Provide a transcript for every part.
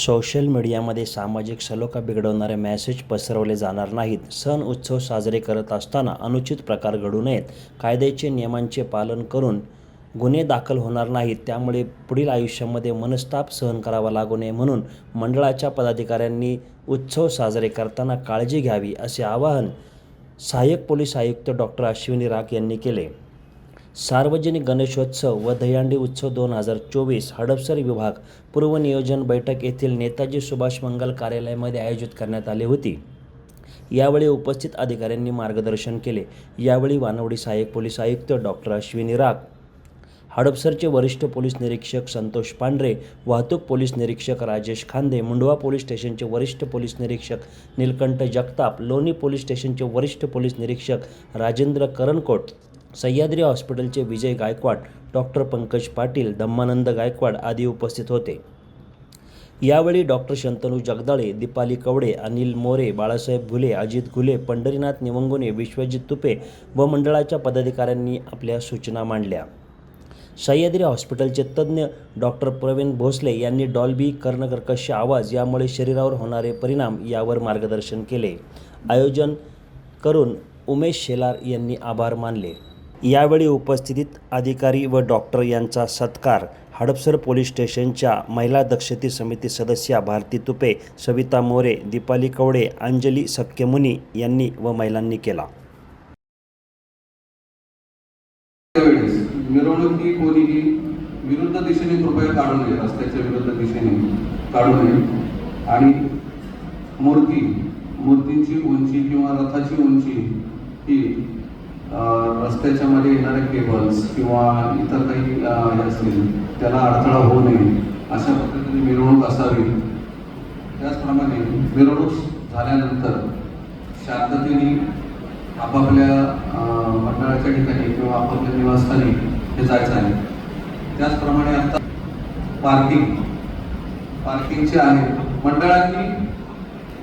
Social मीडियामध्ये सामाजिक सलोखा बिघडवणारे मेसेज पसरवले जाणार नाहीत. सण उत्सव साजरे करत असताना अनुचित प्रकार घडू नयेत. कायद्याचे नियमांचे पालन करून गुन्हे दाखल होणार नाहीत. त्यामुळे पुढील आयुष्यामध्ये मनस्ताप सहन करावा लागू नये म्हणून मंडळाच्या पदाधिकाऱ्यांनी उत्सव साजरे करताना काळजी घ्यावी असे आवाहन सहाय्यक पोलीस आयुक्त डॉक्टर अश्विनी राख यांनी केले. सार्वजनिक गणेशोत्सव व दहीहंडी उत्सव 2024 हडपसर विभाग पूर्व नियोजन बैठक येथील नेताजी सुभाष मंगल कार्यालयामध्ये आयोजित करण्यात आली होती. यावेळी उपस्थित अधिकाऱ्यांनी मार्गदर्शन केले. यावेळी वानवडी सहाय्यक पोलीस आयुक्त डॉक्टर अश्विनी राख, हडपसरचे वरिष्ठ पोलीस निरीक्षक संतोष पांढरे, वाहतूक पोलीस निरीक्षक राजेश खांदे, मुंडवा पोलीस स्टेशनचे वरिष्ठ पोलीस निरीक्षक नीलकंठ जगताप, लोणी पोलीस स्टेशनचे वरिष्ठ पोलीस निरीक्षक राजेंद्र करणकोट, सह्याद्री हॉस्पिटलचे विजय गायकवाड, डॉक्टर पंकज पाटील, धम्मानंद गायकवाड आदी उपस्थित होते. यावेळी डॉक्टर शंतनू जगदाळे, दीपाली कवडे, अनिल मोरे, बाळासाहेब घुले, अजित घुले, पंढरीनाथ निवंगुने, विश्वजित तुपे व मंडळाच्या पदाधिकाऱ्यांनी आपल्या सूचना मांडल्या. सह्याद्री हॉस्पिटलचे तज्ज्ञ डॉक्टर प्रवीण भोसले यांनी डॉल्बी, कर्णकर्कश आवाज यामुळे शरीरावर होणारे परिणाम यावर मार्गदर्शन केले. आयोजन करून उमेश शेलार यांनी आभार मानले. यावेळी उपस्थित अधिकारी व डॉक्टर यांचा सत्कार हडपसर पोलीस स्टेशनच्या महिला दक्षता समिती सदस्या भारती तुपे, सविता मोरे, दीपाली कवडे, अंजली सक्केमुनी यांनी व महिलांनी केला. मिरवणूक ही कोणीही विरुद्ध दिशेने कृपया काढू नये, रस्त्याच्या विरुद्ध दिशेने काढू नये. आणि मूर्तींची उंची किंवा रथाची उंची ही रस्त्याच्या मध्ये येणारे केबल्स किंवा इतर काही हे असतील त्याला अडथळा होऊ नये अशा पद्धतीने मिरवणूक असावी. त्याचप्रमाणे मिरवणूक झाल्यानंतर शांततेने आपापल्या मंडळाच्या ठिकाणी किंवा आपापल्या निवासस्थानी हे जायचं आहे. त्याचप्रमाणे आता पार्किंगचे आहे. मंडळांनी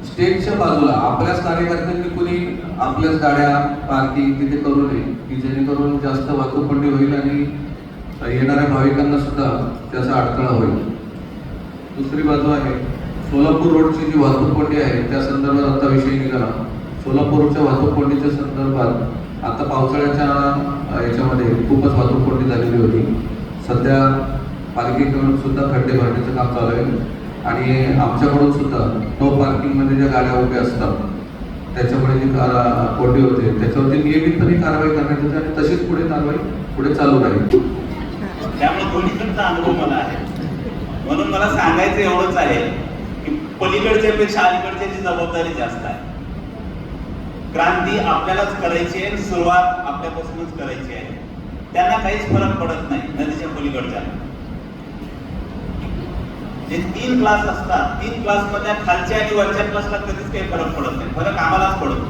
स्टेजच्या बाजूला आपल्याच कार्यकर्त्यांनी कुणी आपल्याच गाड्या पार्किंग तिथे करू नये की जेणेकरून जास्त वाहतूककोंडी होईल आणि येणाऱ्या भाविकांना सुद्धा त्याचा अडथळा होईल. दुसरी बाजू आहे सोलापूर रोडची जी वाहतूककोंडी आहे त्या संदर्भात आता विषय निघाला. सोलापूरच्या वाहतूककोंडीच्या संदर्भात आता पावसाळ्याच्या याच्यामध्ये खूपच वाहतूककोंडी झालेली होती. सध्या पालिकेकडून सुद्धा खड्डे भरण्याचं काम चालू आहे आणि आमच्याकडून सुद्धा नो पार्किंगमध्ये ज्या गाड्या उभ्या असतात त्याच्यामुळे जी कोंडी होते त्याच्यावरती नियमितपणे कारवाई करण्यात येते आणि तशीच पुढे चालू राहील. त्यामुळे दोन्हीकडचा अनुभव मला आहे. म्हणून मला सांगायचं एवढंच आहे की पलीकडच्यापेक्षा अलीकडच्याची जबाबदारी जास्त आहे. क्रांती आपल्यालाच करायची आहे, सुरुवात आपल्यापासूनच करायची आहे. त्यांना काहीच फरक पडत नाही. नदीच्या पलीकडच्या जे 3 क्लास असतात, 3 क्लासमधल्या खालच्या आणि वरच्या क्लासला कधीच काही फरक पडत नाही. फरक आम्हालाच पडतो.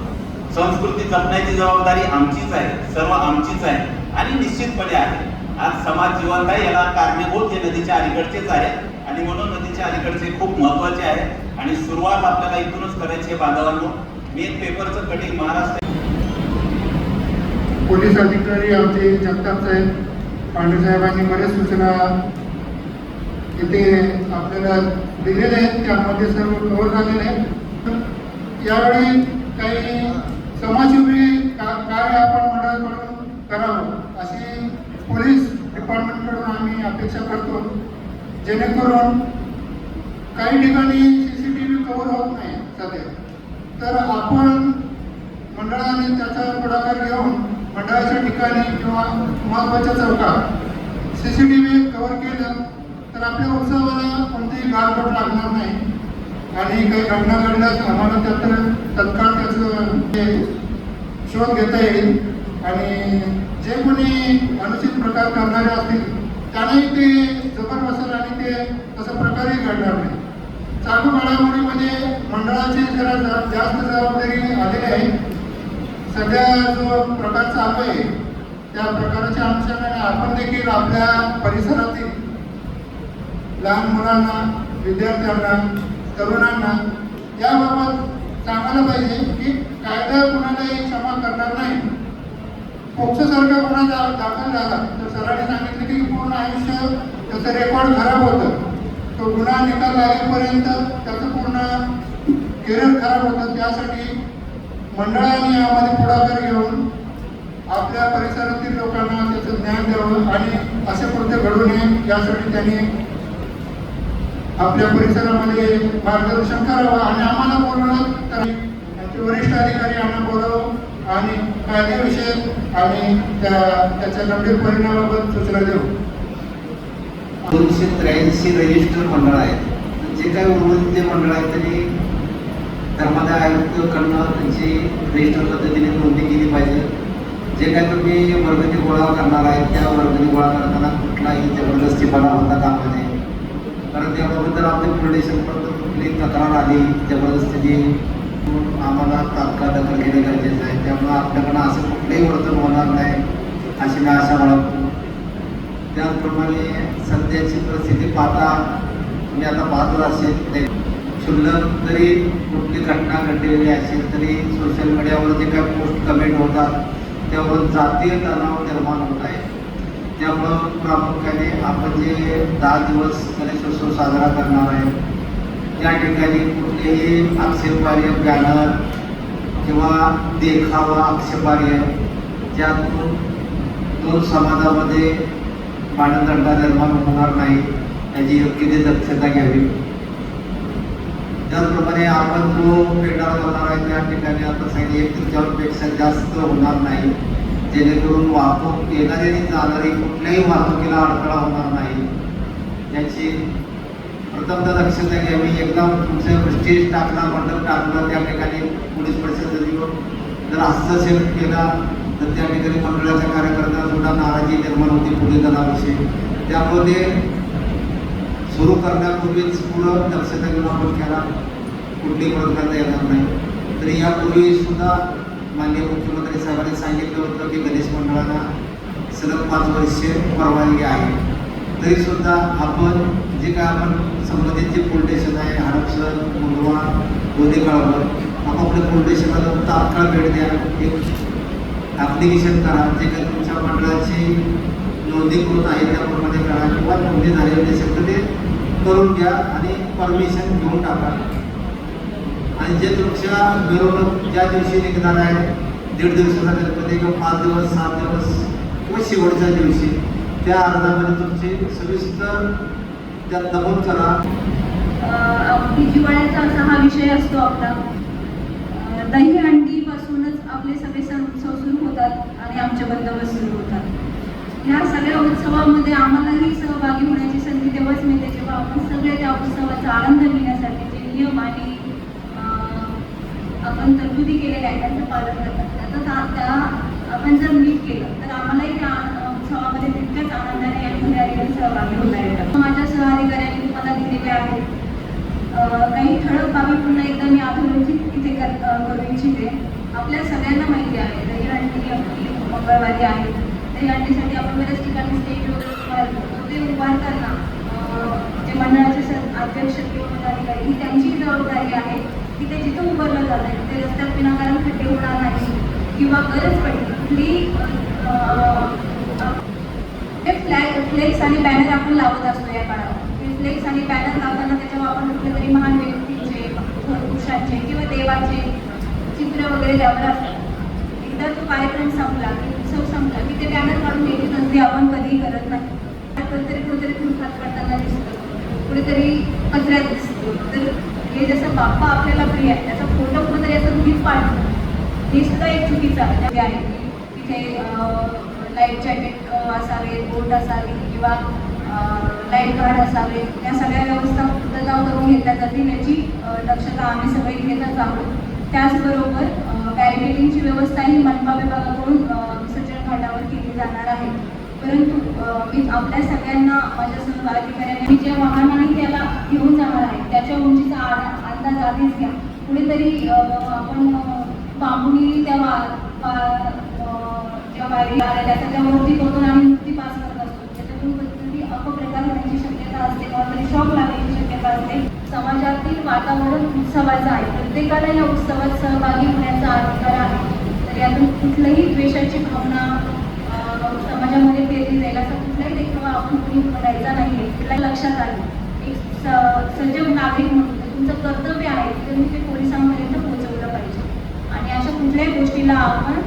संस्कृती जपण्याची जबाबदारी आमचीच आहे, सर्व आमचीच आहे आणि निश्चितपणे आहे. आज समाज जिवंत आहे याला कारणीभूत हे नदीच्या अलीकडचेच आहे आणि म्हणून नदीच्या अलीकडचे खूप महत्त्वाचे आहे आणि सुरुवात आपल्याला इथूनच करायची आहे. बांधवांनो, मेन पेपरचं कटिंग महाराष्ट्र पोलीस अधिकारी आमचे जगताप साहेब, पांढरे साहेबांनी बऱ्याच सूचना इथे आपल्याला दिलेल्या आहेत. त्यामध्ये सर्व कव्हर झालेले आहेत. यावेळी काही समाजसेवी कार्य आपण मंडळाकडून करावं अशी पोलीस डिपार्टमेंटकडून आम्ही अपेक्षा करतो. जेणेकरून काही ठिकाणी CCTV कव्हर होत नाही सध्या, तर आपण मंडळाने त्याचा पुढाकार घेऊन मंडळाच्या ठिकाणी किंवा महत्त्वाच्या चौकात CCTV कव्हर केलं तर आपल्या उत्सवाला कोणतीही गालबोट लागणार नाही आणि काही घटना घडल्यास आम्हाला तत्काळ त्याचं शोध घेता येईल आणि जे कोणी अनुचित प्रकार करणारे असतील त्यांनाही ते जबर बसेल आणि ते तसं प्रकारही घडणार नाही. चालू घडामोडीमध्ये मंडळाची जरा जास्त जबाबदारी आलेली आहे. सध्या जो प्रकार चालू आहे त्या प्रकाराच्या अनुषंगाने आपण देखील आपल्या परिसरातील लहान मुलांना, विद्यार्थ्यांना, तरुणांना याबाबत सांगायला पाहिजे की कायदा कुणालाही क्षमा करणार नाही. पोक्सोसारखा गुन्हा दाखल झाला तर सरांनी सांगितलं की पूर्ण आयुष्य त्याचं रेकॉर्ड खराब होतं. तो गुन्हा निकाल लागेपर्यंत त्याचं पूर्ण करिअर खराब होतं. त्यासाठी मंडळाने यामध्ये पुढाकार घेऊन आपल्या परिसरातील लोकांना त्याचं ज्ञान द्यावं आणि असे कृत्य घडू नये यासाठी त्यांनी आपल्या परिसरामध्ये मार्गदर्शन करावं आणि आम्हाला बोलवलं तर आमचे वरिष्ठ अधिकारी आम्हाला बोलावं आणि कायदेविषयी आम्ही त्याच्या गंभीर परिणामाबाबत सूचना देऊ. 283 रजिस्टर मंडळ आहेत. जे काही उर्वरित जे मंडळ आहेत त्यांनी धर्मादाय आयुक्तकडनं त्यांची रजिस्टर पद्धतीने नोंदणी केली पाहिजे. जे काही तुम्ही वर्गणी गोळा करणार आहे त्या वर्गणी गोळा करताना कुठलाही जबरदस्तीपणा होता कामा नये. कारण त्याबद्दल आपल्या फाउंडेशनपर्यंत कुठली तक्रार आली जबरदस्तीची आम्हाला तात्काळ दखल घेणे गरजेचं आहे. त्यामुळं आपल्याकडं असं कुठलंही वर्तन होणार नाही अशी मी आशा बाळगतो. त्याचप्रमाणे सध्याची परिस्थिती पाहता तुम्ही आता पाहत असेल क्षुल्लक जरी कुठली घटना घडलेली असेल तरी सोशल मीडियावर जे काही पोस्ट कमेंट होतात त्यावर जातीय तणाव निर्माण होत आहे. त्यामुळं प्रामुख्याने आपण जे 10 दिवस गणेशोत्सव साजरा करणार आहे त्या ठिकाणी कुठलेही आक्षेपार्ह बॅनर किंवा देखावा आक्षेपार्ह ज्यातून दोन समाजामध्ये भांडणतंटा निर्माण होणार नाही याची योग्य ती दक्षता घ्यावी. त्याचप्रमाणे आपण जो पेंडाल करणार आहे त्या ठिकाणी आता सांगितले 1/3पेक्षा जास्त होणार नाही जेणेकरून वाहतूक येणारी आणि जाणारी कुठल्याही वाहतुकीला अडथळा होणार नाही याची प्रथमतः दक्षता घ्यावी. एकदा तुमचं स्टेज टाकला मंडप टाकलं त्या ठिकाणी पोलीस प्रशासनाने जर हस्तक्षेप केला तर त्या ठिकाणी मंडळाच्या कार्यकर्त्यांना सुद्धा नाराजी निर्माण होती पुढे जाण्याविषयी. त्यामुळे ते सुरू करण्यापूर्वीच पूर्ण दक्षता घेऊन आपण केला कुठली परत करता येणार नाही. तरी यापूर्वी सुद्धा माननीय मुख्यमंत्री साहेबांनी सांगितलं होतं की गणेश मंडळांना सलग 5 वर्षे परवानगी आहे. तरीसुद्धा आपण जे काय आपण संबंधित जे पोलीस स्टेशन आहे हडपसर मुंडवा दोन्ही काळावर आपापल्या पोलीस स्टेशनला तात्काळ भेट द्या. एक ॲप्लिकेशन करा जे काही तुमच्या मंडळाची नोंदणीकृत आहे त्याप्रमाणे करा किंवा नोंदणी झालेली असेल तर ते करून घ्या आणि परमिशन घेऊन टाका. आणि जे तुमच्या मिरवणूक ज्या दिवशी निघणार आहे 1.5 दिवसाचा गणपती किंवा 5 दिवस 7 दिवस किंवा शेवटच्या दिवशी त्या अर्जामध्ये तुमची सविस्तर त्यात नमूद करा. हिवाळ्याचा असा हा विषय असतो आपला. दहीहंडीपासूनच आपले सगळे सण उत्सव सुरू होतात आणि आमचे बंदोबस्त सुरू होतात. ह्या सगळ्या उत्सवामध्ये आम्हालाही सहभागी होण्याची संधी तेव्हाच मिळते जेव्हा आपण सगळे त्या उत्सवाचा आनंद घेण्यासाठी जे नियम आणि आपण तरतुदी केलेल्या आहेत त्यांचं पालन करतात. त्याचा त्या आपण जर नीट केलं तर आम्हालाही त्या उत्सवामध्ये तितक्याच आनंदाने आणि भरारीने सहभागी होता येतात. माझ्या सहअधिकाऱ्यांनी तुम्हाला दिलेले आहेत काही ठळक बाबी पुन्हा एकदा मी अधोरेखित इथे करू इच्छिते. आपल्या सगळ्यांना माहिती आहे दहीहंडी आपली मंगळवारी आहे. दहीहंडीसाठी आपण बऱ्याच ठिकाणी स्टेज वगैरे ते उभारताना जे मंडळाचे अध्यक्ष किंवा पदाधिकारी ही त्यांची जबाबदारी आहे की ते जिथं उभारलं जात आहे ते रस्त्यात विनाकारण खड्डे होणार नाही किंवा गरज पडली कुठली फ्लेक्स आणि बॅनर आपण लावत असतो या काळात. फ्लेक्स आणि बॅनर लावताना त्याच्यावर आपण कुठल्या तरी महान व्यक्तींचे पुरुषांचे किंवा देवाचे चित्र वगैरे लावलं असतात. एकदा तो कार्यक्रम संपला की उत्सव संपला की ते बॅनर काढून घ्यायची संधी आपण कधीही करत नाही. कुठेतरी खुरपात पडताना दिसतं कुठेतरी कचऱ्यात दिसतो. तर हे जसं बाप्पा आपल्याला प्रिय आहे त्याचा फोटो कुठेतरी असं धुळीत पाडतो हे सुद्धा एक चुकीचं आहे की तिथे लाईफ जॅकेट असावे बोट असावी किंवा लाईफ गार्ड असावे या सगळ्या व्यवस्था पूर्तता करून घेतल्या जातील याची दक्षता आम्ही सगळे घेतच आहोत. त्याचबरोबर बॅरिकेडिंगची व्यवस्थाही मनपा विभागाकडून विसर्जन घाटावर केली जाणार आहे. परंतु मी आपल्या सगळ्यांना माझ्या सहअधिकाऱ्यांना मी ज्या वाहनाने त्याला घेऊन जाणार आहे त्याच्या उंचीचा अंदाज आधीच घ्या. कुठेतरी आपण बांबुनी त्या ज्या वायरी आलेल्या त्याच्यावरती बघून आम्ही मूर्ती पास करत असतो त्याच्यातून कधीतरी अपप्रकार होण्याची शक्यता असते किंवा तरी शॉक लागण्याची शक्यता असते. समाजातील वातावरण उत्सवाचं आहे. प्रत्येकाला या उत्सवात सहभागी होण्याचा अधिकार आहे. तर यातून कुठल्याही द्वेषाची भावना समाजामध्ये पेरली जाईल असा कुठलाही देखावा आपण कुणी करायचा नाही. आपल्या लक्षात आलं सजग नागरिक म्हणून तुमचं कर्तव्य आहे की तुम्ही ते पोलिसांपर्यंत पोहोचवलं पाहिजे आणि अशा कुठल्याही गोष्टीला आपण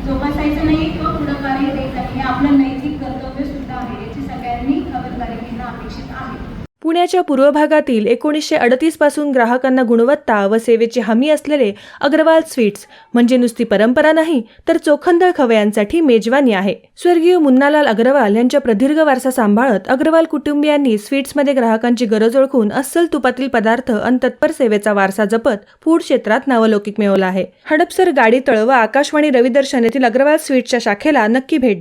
जोपासायचं नाही किंवा पुढाकारही द्यायचं नाही. हे आपलं नैतिक कर्तव्य सुद्धा आहे, याची सगळ्यांनी खबरदारी घेणं अपेक्षित आहे. पुण्याच्या पूर्व भागातील 1938 पासून ग्राहकांना गुणवत्ता व सेवेची हमी असलेले अग्रवाल स्वीट्स म्हणजे नुसती परंपरा नाही तर चोखंदळ खवयांसाठी मेजवानी आहे. स्वर्गीय मुन्नालाल अग्रवाल यांच्या प्रदीर्घ वारसा सांभाळत अग्रवाल कुटुंबियांनी स्वीट्समध्ये ग्राहकांची गरज ओळखून अस्सल तुपातील पदार्थ आणि तत्पर सेवेचा वारसा जपत फूड क्षेत्रात नावलौकिक मिळवला आहे. हडपसर, गाडीतळ व आकाशवाणी रविदर्शन येथील अग्रवाल स्वीट्सच्या शाखेला नक्की भेट द्या.